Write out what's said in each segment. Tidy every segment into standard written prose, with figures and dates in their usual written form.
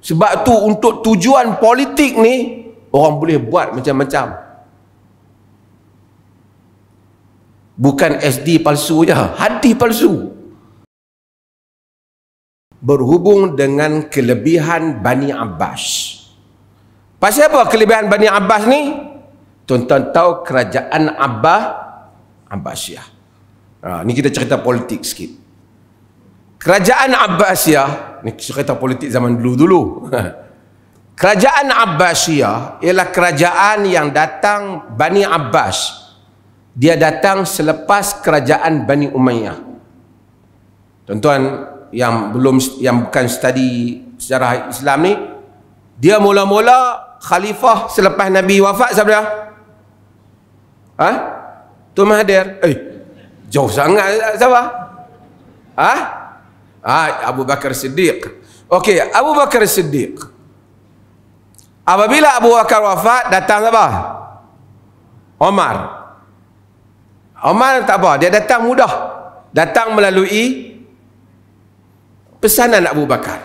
Sebab tu untuk tujuan politik ni orang boleh buat macam-macam. Bukan SD palsu je, hati palsu. Berhubung dengan kelebihan Bani Abbas. Pasal apa kelebihan Bani Abbas ni? Tuan-tuan tahu kerajaan Abbasiyah. Ni kita cerita politik sikit. Kerajaan Abbasiyah, ni cerita politik zaman dulu-dulu. Kerajaan Abbasiyah ialah kerajaan yang datang Bani Abbas. Dia datang selepas kerajaan Bani Umayyah. Tuan-tuan yang bukan study sejarah Islam ni, dia mula-mula khalifah selepas Nabi wafat siapa dia? Tuan Mahathir. Jauh sangat siapa? Abu Bakar Siddiq. Okey, Abu Bakar Siddiq. Apabila Abu Bakar wafat, datang siapa? Omar tak apa, dia datang mudah. Datang melalui pesanan Abu Bakar.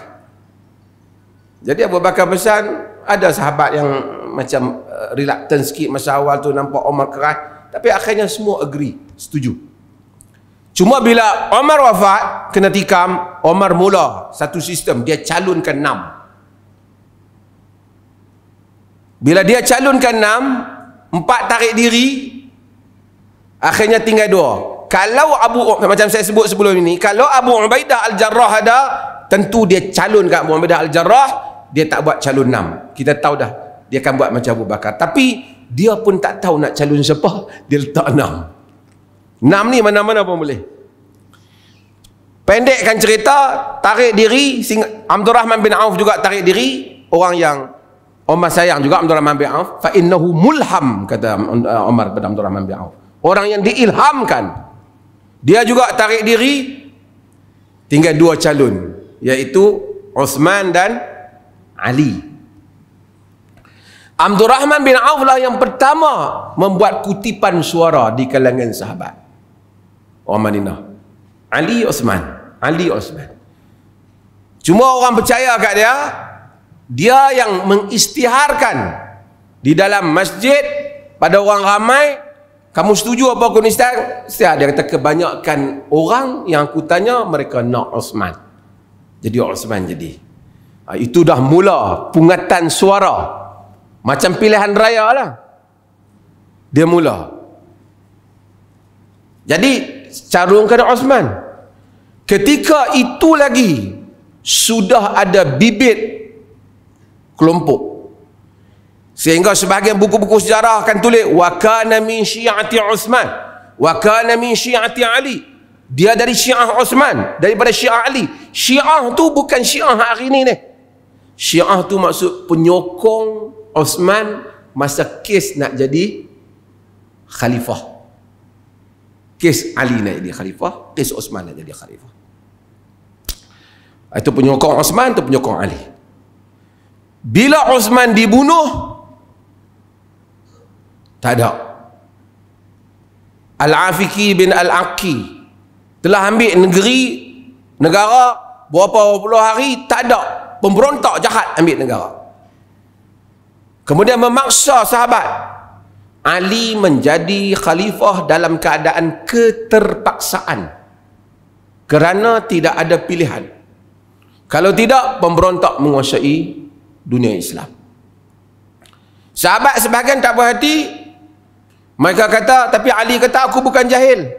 Jadi Abu Bakar pesan, ada sahabat yang macam reluctant sikit masa awal tu, nampak Omar keras, tapi akhirnya semua agree, setuju. Cuma bila Omar wafat, kena tikam, Omar mula satu sistem, dia calonkan 6. Bila dia calonkan 6, 4 tarik diri, akhirnya tinggal 2. Kalau macam saya sebut sebelum ini, kalau Abu Ubaidah Al-Jarrah ada, tentu dia calon kat Abu Ubaidah Al-Jarrah, dia tak buat calon 6. Kita tahu dah, dia akan buat macam Abu Bakar. Tapi dia pun tak tahu nak calon siapa, dia letak 6. 6 ni mana-mana pun boleh. Pendekkan cerita, tarik diri, Abdul Rahman bin Auf juga tarik diri, orang yang Omar sayang juga Abdul Rahman bin Auf, fa innahu mulham, kata Omar pada Abdul Rahman bin Auf. Orang yang diilhamkan. Dia juga tarik diri, tinggal 2 calon, iaitu Uthman dan Ali. Abdul Rahman bin Auf lah yang pertama membuat kutipan suara di kalangan sahabat orang Madinah. Ali Uthman. Cuma orang percaya kat dia yang mengisytiharkan di dalam masjid pada orang ramai. Kamu setuju apa aku ni isytihar? Dia kata kebanyakan orang yang aku tanya, mereka nak Uthman. Jadi Uthman jadi. Itu dah mula pungatan suara. Macam pilihan raya lah. Dia mula. Jadi calonkan Uthman. Ketika itu lagi sudah ada bibit kelompok. Sehingga sebahagian buku-buku sejarah akan tulis wa kana min syi'ati Uthman wa kana min syi'ati Ali. Dia dari Syiah Uthman, daripada Syiah Ali. Syiah tu bukan Syiah hari ni. Syiah tu maksud penyokong Uthman masa kes nak jadi khalifah. Kes Ali nak jadi khalifah, kes Uthman nak jadi khalifah. Itu penyokong Uthman, itu penyokong Ali. Bila Uthman dibunuh, tak ada. Al-Afiqi bin Al-Aqi telah ambil negara berapa puluh hari, tak ada. Pemberontak jahat ambil negara. Kemudian memaksa sahabat. Ali menjadi khalifah dalam keadaan keterpaksaan. Kerana tidak ada pilihan. Kalau tidak, pemberontak menguasai dunia Islam. Sahabat sebahagian tak puas hati. Mereka kata, tapi Ali kata, aku bukan jahil.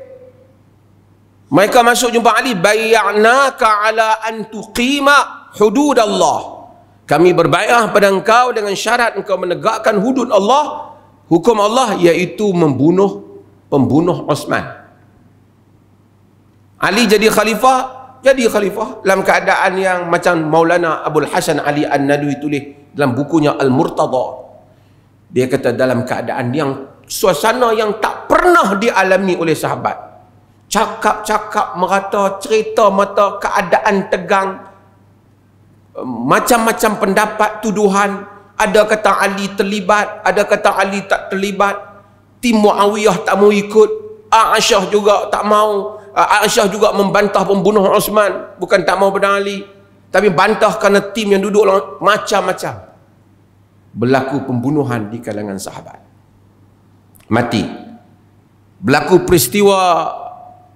Mereka masuk jumpa Ali, bayya'naka ala an tuqima hudud Allah. Kami berbaiat pada engkau dengan syarat engkau menegakkan hudud Allah, hukum Allah, iaitu pembunuh Uthman. Ali jadi khalifah dalam keadaan yang macam Maulana Abul Hasan Ali An-Nadwi tulis dalam bukunya Al-Murtada. Dia kata dalam keadaan yang suasana yang tak pernah dialami oleh sahabat. Cakap-cakap merata, cerita mata, keadaan tegang, macam-macam pendapat, tuduhan. Ada kata Ali terlibat, ada kata Ali tak terlibat. Tim Muawiyah tak mau ikut, Aisyah juga tak mau. Aisyah juga membantah pembunuh Uthman, bukan tak mau pada Ali. Tapi bantah kerana tim yang duduk macam-macam. Berlaku pembunuhan di kalangan sahabat. Mati. Berlaku peristiwa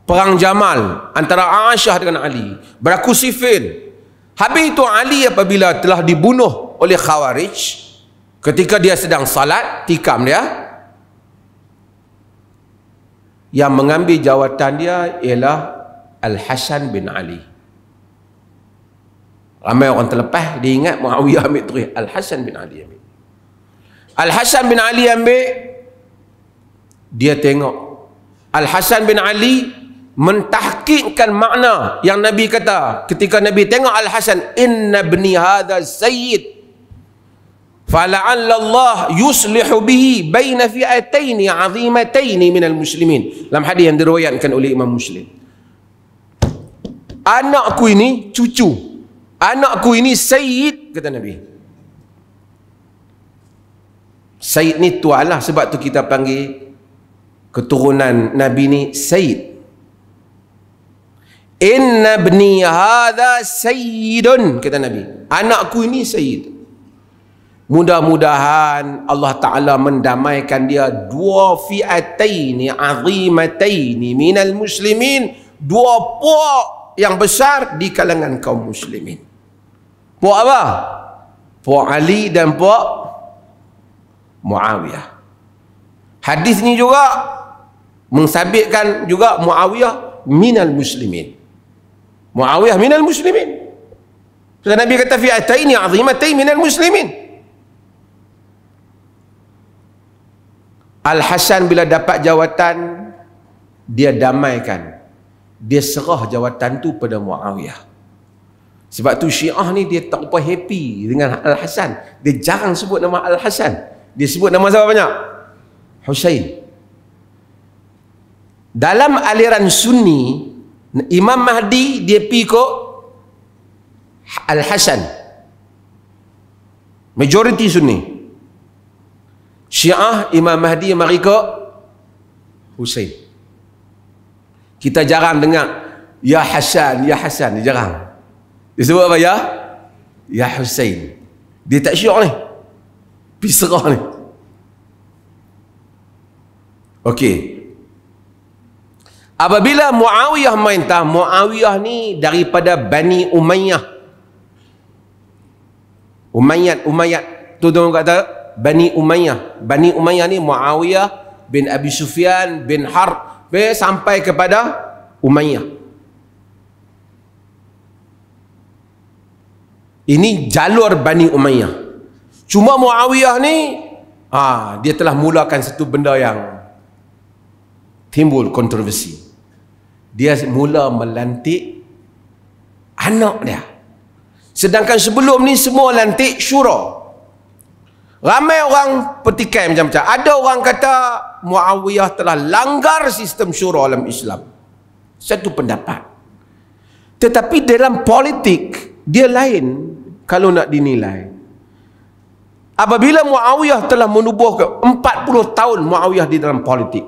Perang Jamal antara Aisyah dengan Ali. Berlaku Siffin. Habis itu Ali apabila telah dibunuh oleh Khawarij, ketika dia sedang salat, tikam dia, yang mengambil jawatan dia ialah Al-Hasan bin Ali. Ramai orang terlepas, dia ingat Muawiyah ambil terus. Al-Hasan bin Ali ambil. Al-Hasan bin Ali ambil, dia tengok. Al-Hasan bin Ali mentahqiqkan makna yang Nabi kata. Ketika Nabi tengok Al-Hasan, inna ibni hadha sayyid fala'alla Allah yuslihu bihi baina fi'ataini 'azimataini minal muslimin. Dalam hadis yang diriwayatkan oleh Imam Muslim. Anakku ini cucu. Anakku ini sayyid, kata Nabi. Sayyid ni tuan lah, sebab tu kita panggil keturunan Nabi ni sayyid. Inna ibni hadha sayyidun, kata Nabi. Anakku ini sayyid. Mudah-mudahan Allah Ta'ala mendamaikan dia dua fi'ataini azimataini minal muslimin, dua puak yang besar di kalangan kaum muslimin. Puak apa? Puak Ali dan puak Muawiyah. Hadis ni juga mensabitkan juga Muawiyah minal muslimin. Muawiyah minal muslimin. Sebab Nabi kata fi'ataini azimataini minal muslimin. Al-Hasan bila dapat jawatan, dia damaikan. Dia serah jawatan tu pada Muawiyah. Sebab tu Syiah ni dia tak apa happy dengan Al-Hasan. Dia jarang sebut nama Al-Hasan. Dia sebut nama siapa banyak? Husain. Dalam aliran Sunni, Imam Mahdi dia pergi ke Al-Hasan. Majoriti Sunni. Syiah, Imam Mahdi mari ke Husain. Kita jarang dengar ya Hasan, ya Hasan, dia jarang. Dia sebut apa? Ya Husain. Dia tak syiah ni, pisrah ni. Okey. Apabila Muawiyah merintah, Muawiyah ni daripada Bani Umayyah. Umayyad tu orang kata Bani Umayyah. Bani Umayyah ni Muawiyah bin Abi Sufyan bin Harb sampai kepada Umayyah. Ini jalur Bani Umayyah. Cuma Muawiyah ni dia telah mulakan satu benda yang timbul kontroversi. Dia mula melantik anak dia. Sedangkan sebelum ni semua lantik syura. Ramai orang petikai macam-macam. Ada orang kata Muawiyah telah langgar sistem syura dalam Islam. Satu pendapat. Tetapi dalam politik, dia lain kalau nak dinilai. Apabila Muawiyah telah menubuh 40 tahun Muawiyah di dalam politik.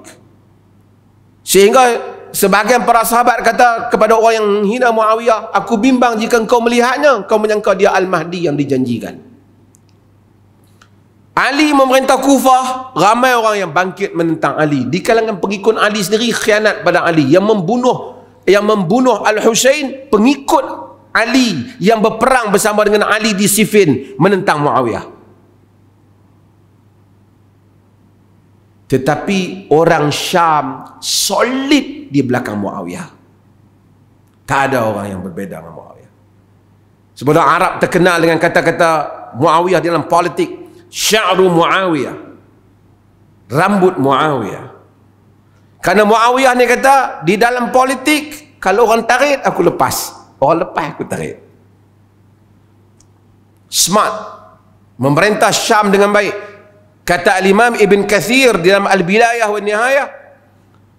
Sehingga sebahagian para sahabat kata kepada orang yang hina Muawiyah, aku bimbang jika engkau melihatnya, engkau menyangka dia Al-Mahdi yang dijanjikan. Ali memerintah Kufah, ramai orang yang bangkit menentang Ali. Di kalangan pengikut Ali sendiri khianat pada Ali. Yang membunuh Al-Husain, pengikut Ali yang berperang bersama dengan Ali di Siffin menentang Muawiyah. Tetapi orang Syam solid di belakang Muawiyah. Tak ada orang yang berbeza dengan Muawiyah. Sebab Arab terkenal dengan kata-kata Muawiyah dalam politik. Sya'ru Muawiyah, rambut Muawiyah. Karena Muawiyah ni kata, di dalam politik kalau orang tarik aku lepas, orang lepas aku tarik. Smart, memerintah Syam dengan baik. Kata Al-Imam Ibn Kathir di dalam Al-Bidayah wa Nihayah,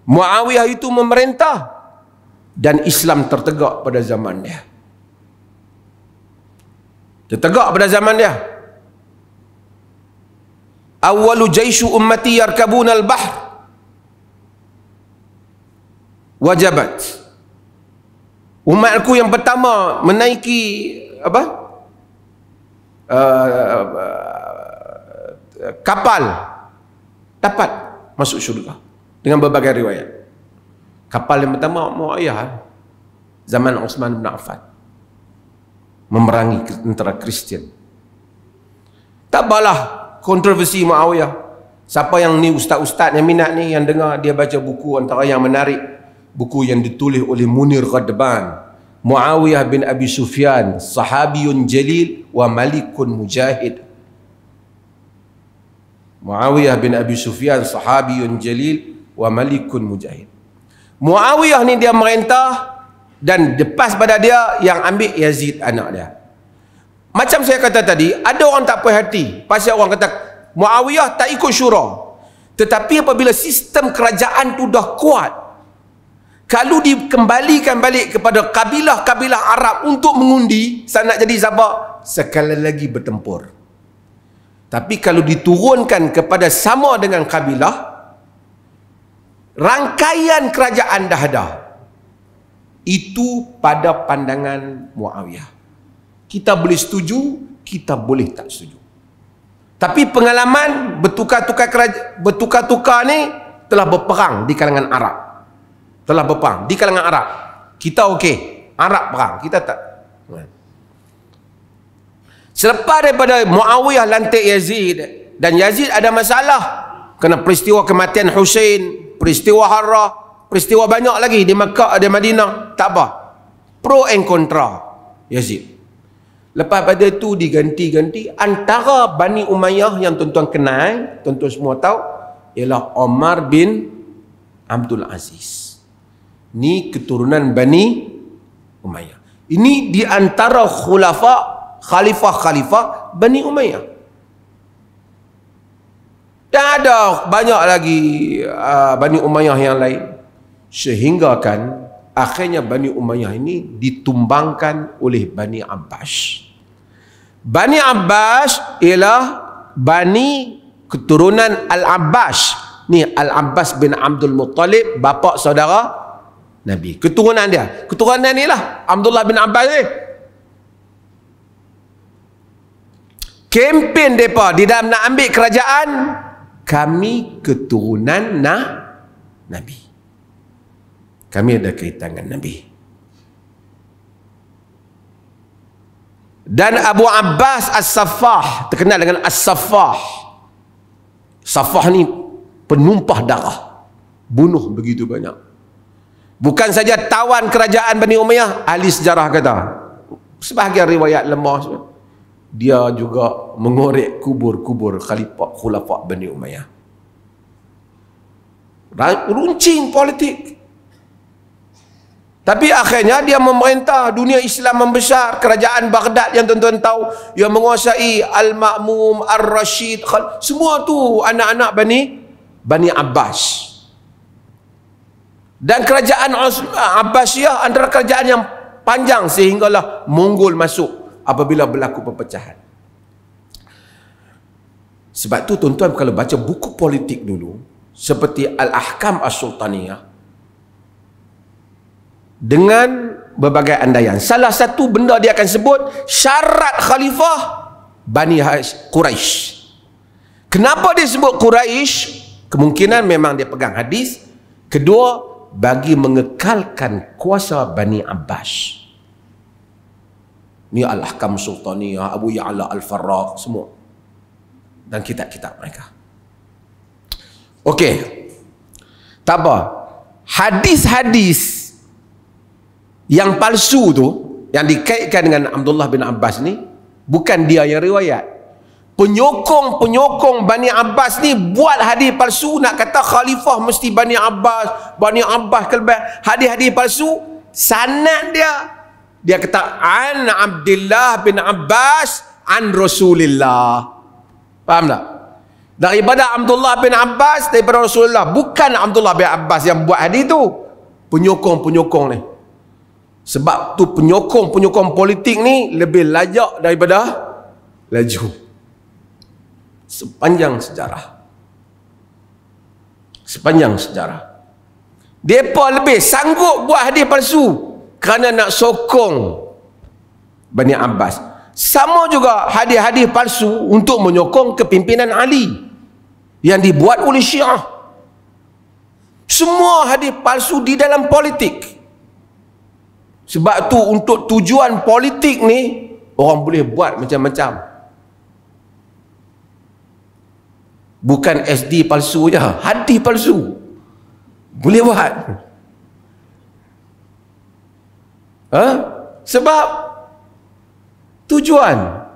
Muawiyah itu memerintah dan Islam tertegak pada zaman dia. Tertegak pada zaman dia. Awwalu jaishu ummati yarkabuna al-bahr wajabat. Umatku yang pertama menaiki apa? Kapal dapat masuk syurga dengan berbagai riwayat. Kapal yang pertama Muawiyah zaman Uthman bin Affan memerangi tentara Kristian. Tak apalah kontroversi Muawiyah. Siapa yang ni ustaz-ustaz yang minat ni, yang dengar dia baca buku antara yang menarik, buku yang ditulis oleh Munir Ghadban, Muawiyah bin Abi Sufyan, sahabiyun jalil wa malikun mujahid. Muawiyah bin Abi Sufyan, sahabiyun jalil wa malikun mujahid. Muawiyah ni dia merintah, dan lepas pada dia yang ambil Yazid anak dia. Macam saya kata tadi, ada orang tak puas hati pasal orang kata Muawiyah tak ikut syura. Tetapi apabila sistem kerajaan tu dah kuat, kalau dikembalikan balik kepada kabilah-kabilah Arab untuk mengundi nak jadi siapa, sekali lagi bertempur. Tapi kalau diturunkan kepada sama dengan kabilah, rangkaian kerajaan dah ada. Itu pada pandangan Muawiyah. Kita boleh setuju, kita boleh tak setuju. Tapi pengalaman bertukar-tukar ni telah berperang di kalangan Arab. Telah berperang di kalangan Arab. Kita okey, Arab perang, kita tak. Selepas daripada Muawiyah lantik Yazid, dan Yazid ada masalah kena peristiwa kematian Husain, peristiwa Harrah, peristiwa banyak lagi di Makkah, di Madinah, tak apa. Pro and kontra Yazid. Lepas pada itu diganti-ganti antara Bani Umayyah yang tuan-tuan kenal, tuan-tuan semua tahu, ialah Omar bin Abdul Aziz. Ini keturunan Bani Umayyah. Ini di antara khalifah-khalifah Bani Umayyah. Dan ada banyak lagi Bani Umayyah yang lain. Sehingga kan akhirnya Bani Umayyah ini ditumbangkan oleh Bani Abbas. Bani Abbas ialah Bani keturunan Al-Abbas. Ni Al-Abbas bin Abdul Muttalib, bapa saudara Nabi. Keturunan dia. Keturunan ni lah Abdullah bin Abbas ni. Kempen mereka di dalam nak ambil kerajaan, kami keturunan Nabi. Kami ada kaitan dengan Nabi. Dan Abu Abbas As-Saffah, terkenal dengan As-Saffah. Saffah ni penumpah darah, bunuh begitu banyak. Bukan saja tawan kerajaan Bani Umayyah, ahli sejarah kata, sebahagian riwayat lemah, dia juga mengorek kubur-kubur khulafah Bani Umayyah. Runcing politik. Tapi akhirnya dia memerintah, dunia Islam membesar, kerajaan Baghdad yang tuan-tuan tahu, yang menguasai Al-Ma'mum, Ar-Rashid, semua tu anak-anak Bani Abbas. Dan kerajaan Abbasiyah antara kerajaan yang panjang sehinggalah Mongol masuk apabila berlaku perpecahan. Sebab tu tuan-tuan kalau baca buku politik dulu, seperti Al-Ahkam As-Sultaniyah, dengan berbagai andaian, salah satu benda dia akan sebut syarat khalifah Bani Quraisy. Kenapa dia sebut Quraisy? Kemungkinan memang dia pegang hadis. Kedua, bagi mengekalkan kuasa Bani Abbas. Ni Al-Ahkam Sultaniyah, Abu Ya'la Al-Farraq, semua, dan kitab-kitab mereka. Okey, tak apa. Hadis-hadis yang palsu tu, yang dikaitkan dengan Abdullah bin Abbas ni, bukan dia yang riwayat. Penyokong-penyokong Bani Abbas ni buat hadis palsu, nak kata khalifah mesti Bani Abbas kelebihan. Hadis-hadis palsu, sanad dia kata an Abdullah bin Abbas an Rasulillah. Faham tak? Daripada Abdullah bin Abbas, daripada Rasulullah. Bukan Abdullah bin Abbas yang buat hadis tu, penyokong-penyokong ni. Sebab tu penyokong-penyokong politik ni lebih lajak daripada laju sepanjang sejarah. Mereka lebih sanggup buat hadis palsu kerana nak sokong Bani Abbas. Sama juga hadis-hadis palsu untuk menyokong kepimpinan Ali yang dibuat oleh Syiah. Semua hadis palsu di dalam politik. Sebab tu untuk tujuan politik ni orang boleh buat macam-macam. Bukan SD palsu je, hadis palsu boleh buat. Sebab tujuan.